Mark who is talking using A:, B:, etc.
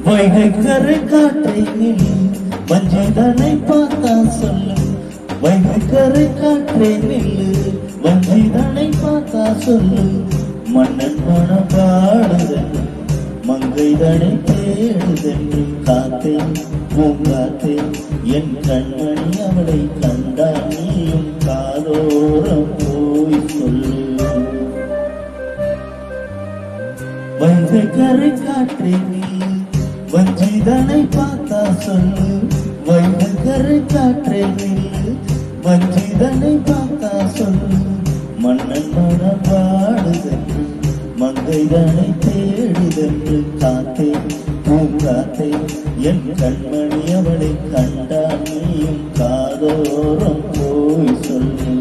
A: வைகை கரை காற்றை நில்லு வஞ்சிதனை பார்த்தா சொல்லு. வைகை கரை காற்றை நில்லு வஞ்சிதனை பார்த்தா சொல்லு. மன்னன் மனம் பாடுதென்று மங்கைதனை தேடுதென்று காத்தே பூங்காத்தே என் கண்மணி அவளை கண்டா நீயும் காதோரம் போய் சொல்லு. வைகை கரை காற்றை நில்லு வஞ்சிதனை பார்த்தா சொல்லு. வைகை கரை காற்றை நில்லு வஞ்சிதனை பார்த்தா சொல்லு. மன்னன் மனம் பாடுதென்று மங்கைதனை தேடுதென்று காத்தே பூங்காத்தே என் கண்மணி அவளை கண்டா நீயும் காதோரம் போய் சொல்லு.